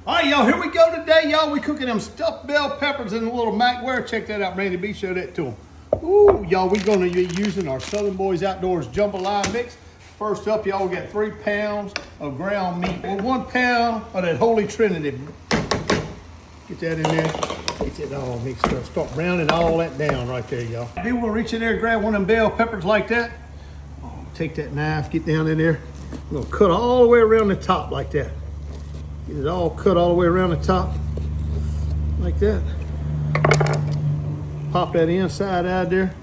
All right, y'all, here we go today, y'all. We cooking them stuffed bell peppers in a little macware. Check that out, Randy B. Show that to them. Ooh, y'all, we're gonna be using our Southern Boys Outdoors jambalaya mix. First up, y'all, we got 3 pounds of ground meat or 1 pound of that Holy Trinity. Get that in there. Get that all mixed up. Start browning all that down right there, y'all. Then we'll reach in there and grab one of them bell peppers like that. Oh, take that knife, get down in there. We're gonna cut all the way around the top like that. Get it all cut all the way around the top, like that. Pop that inside out there.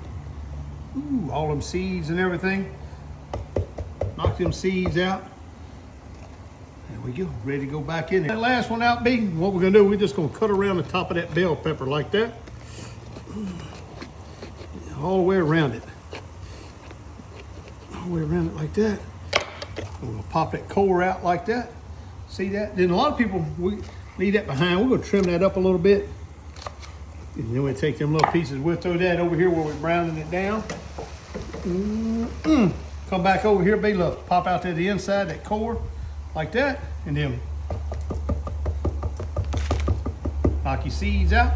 Ooh, all them seeds and everything. Knock them seeds out. There we go, ready to go back in there. That last one out, B, what we're gonna do, we're just gonna cut around the top of that bell pepper like that. All the way around it. All the way around it like that. We're gonna pop that core out like that. See that? Then a lot of people, we leave that behind. We're gonna trim that up a little bit. And then we take them little pieces. We'll throw that over here where we're browning it down. Come back over here, B, look, pop out to the inside, that core, like that. And then knock your seeds out.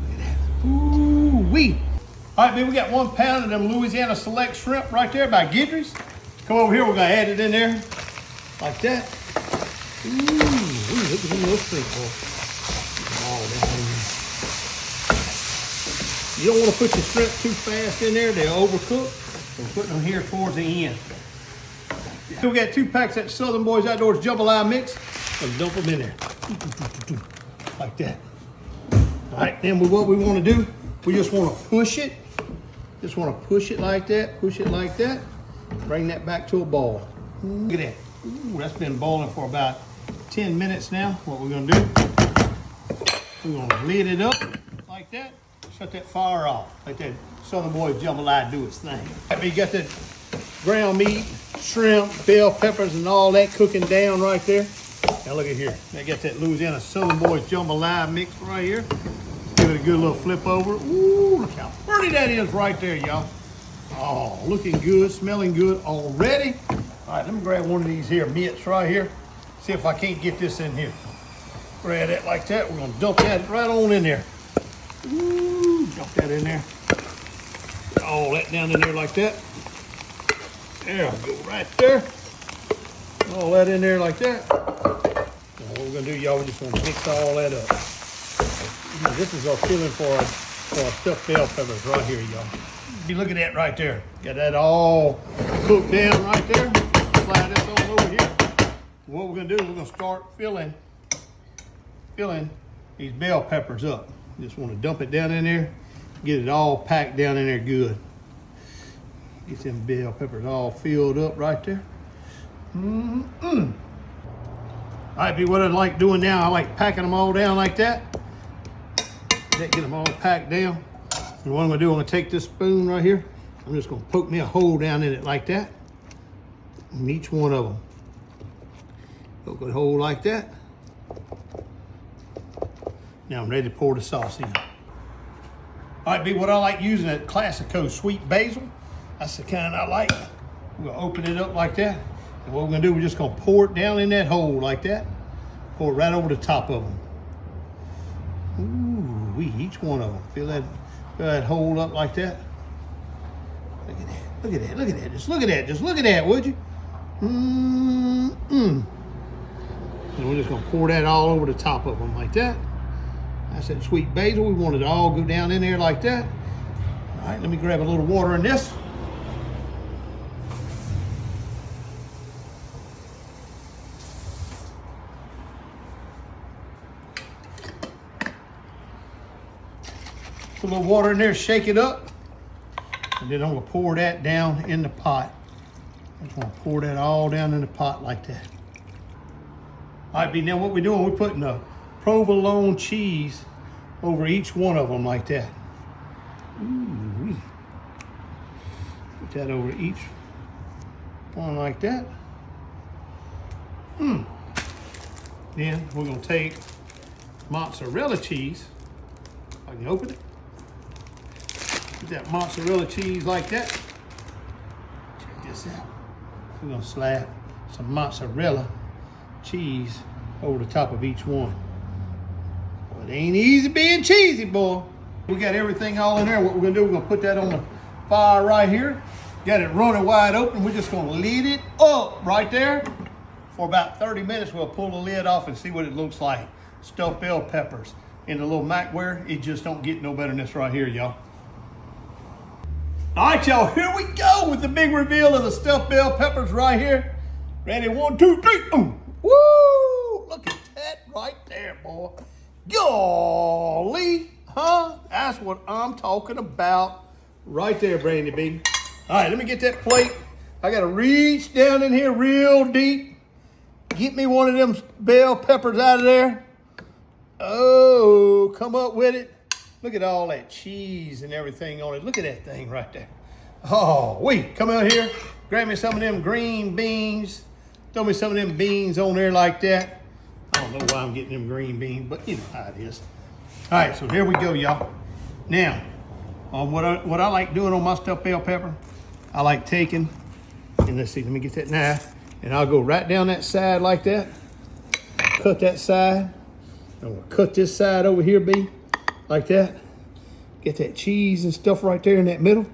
Look at that. Ooh-wee. All right, B, we got 1 pound of them Louisiana Select shrimp right there by Guidry's. Come over here, we're gonna add it in there, like that. Ooh, look at them little shrimp, boy. All down in there. You don't want to put your shrimp too fast in there, they'll overcook. So we're putting them here towards the end. So we got 2 packs of that Southern Boys Outdoors jambalaya mix. Let's dump them in there. Like that. All right, then what we want to do, we just want to push it. Just want to push it like that, push it like that. Bring that back to a ball. Look at that. Ooh, that's been boiling for about 10 minutes now. What we're gonna do, we're gonna lid it up like that. Shut that fire off. Let that Southern Boys jambalaya do its thing. You got that ground meat, shrimp, bell peppers, and all that cooking down right there. Now look at here. They got that Louisiana Southern Boys jambalaya mix right here. Give it a good little flip over. Ooh, look how pretty that is right there, y'all. Oh, looking good, smelling good already. All right, let me grab one of these here mitts right here. See if I can't get this in here. Grab that like that. We're gonna dump that right on in there. Ooh, dump that in there. All that down in there like that. There we go, right there. All that in there like that. Now what we're gonna do, y'all, we just wanna mix all that up. This is our filling for our stuffed bell peppers right here, y'all. You look at that right there. Got that all cooked down right there. Slide this on over here. What we're gonna do, we're gonna start filling these bell peppers up. Just wanna dump it down in there, get it all packed down in there good. Get them bell peppers all filled up right there. All right, B, what I like doing now, I like packing them all down like that. Get them all packed down. And what I'm gonna do, I'm gonna take this spoon right here. I'm just gonna poke me a hole down in it like that. In each one of them. Poke a hole like that. Now I'm ready to pour the sauce in. All right, B, what I like using is Classico sweet basil. That's the kind I like. We're gonna open it up like that. And what we're gonna do, we're just gonna pour it down in that hole like that. Pour it right over the top of them. Ooh, each one of them. Feel that hole up like that. Look at that, look at that, look at that. Just look at that, just look at that, would you? And we're just gonna pour that all over the top of them like that. That's that sweet basil. We want it to all go down in there like that. All right, let me grab a little water in this. Put a little water in there, shake it up. And then I'm gonna pour that down in the pot. I just wanna pour that all down in the pot like that. All right, B, now what we're doing, we're putting a provolone cheese over each one of them like that. Ooh, put that over each one like that. Then we're gonna take mozzarella cheese. If I can open it. Get that mozzarella cheese like that. Check this out. We're gonna slap some mozzarella cheese over the top of each one. But it ain't easy being cheesy, boy. We got everything all in there. What we're gonna do, we're gonna put that on the fire right here. Got it running wide open. We're just gonna lid it up right there. For about 30 minutes, we'll pull the lid off and see what it looks like. Stuffed bell peppers in the little macware. It just don't get no better than this right here, y'all. All right, y'all, here we go with the big reveal of the stuffed bell peppers right here. Ready, 1, 2, 3. Woo! Look at that right there, boy. Golly, huh? That's what I'm talking about right there, Brandy B. All right, let me get that plate. I gotta reach down in here real deep. Get me one of them bell peppers out of there. Oh, come up with it. Look at all that cheese and everything on it. Look at that thing right there. Oh, wait, come out here. Grab me some of them green beans. Throw me some of them beans on there like that. I don't know why I'm getting them green beans, but you know how it is. All right, so here we go, y'all. Now, what I like doing on my stuffed bell pepper, I like taking, and let's see, let me get that knife, and I'll go right down that side like that. Cut that side. I'm gonna cut this side over here, B, like that. Get that cheese and stuff right there in that middle.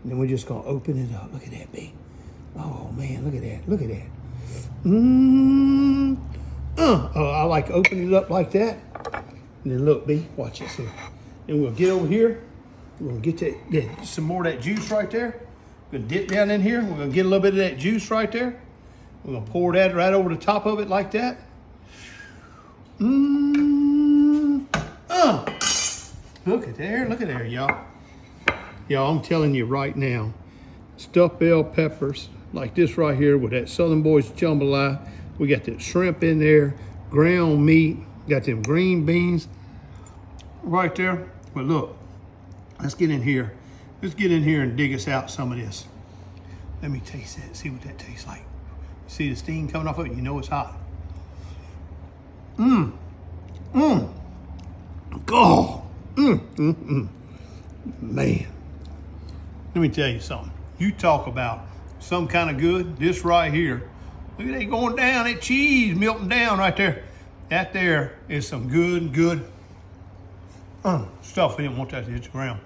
And then we're just gonna open it up. Look at that, B. Oh man, look at that, look at that. I like opening it up like that. And then look, B, watch this here. Then we'll get over here. We're gonna get some more of that juice right there. We're gonna dip down in here. We're gonna get a little bit of that juice right there. We're gonna pour that right over the top of it like that. Look at there, y'all. Y'all, I'm telling you right now, stuffed bell peppers like this right here with that Southern Boys jambalaya. We got that shrimp in there, ground meat, got them green beans right there. But look, let's get in here. Let's get in here and dig us out some of this. Let me taste that, see what that tastes like. See the steam coming off of it? You know it's hot. Oh, man. Let me tell you something. You talk about some kind of good, this right here. Look at that going down, that cheese melting down right there. That there is some good stuff. We didn't want that to hit the ground.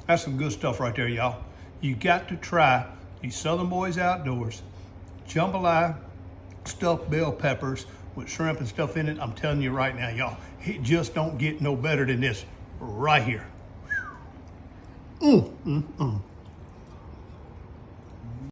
That's some good stuff right there, y'all. You got to try these Southern Boys Outdoors jambalaya stuffed bell peppers with shrimp and stuff in it. I'm telling you right now, y'all, it just don't get no better than this right here.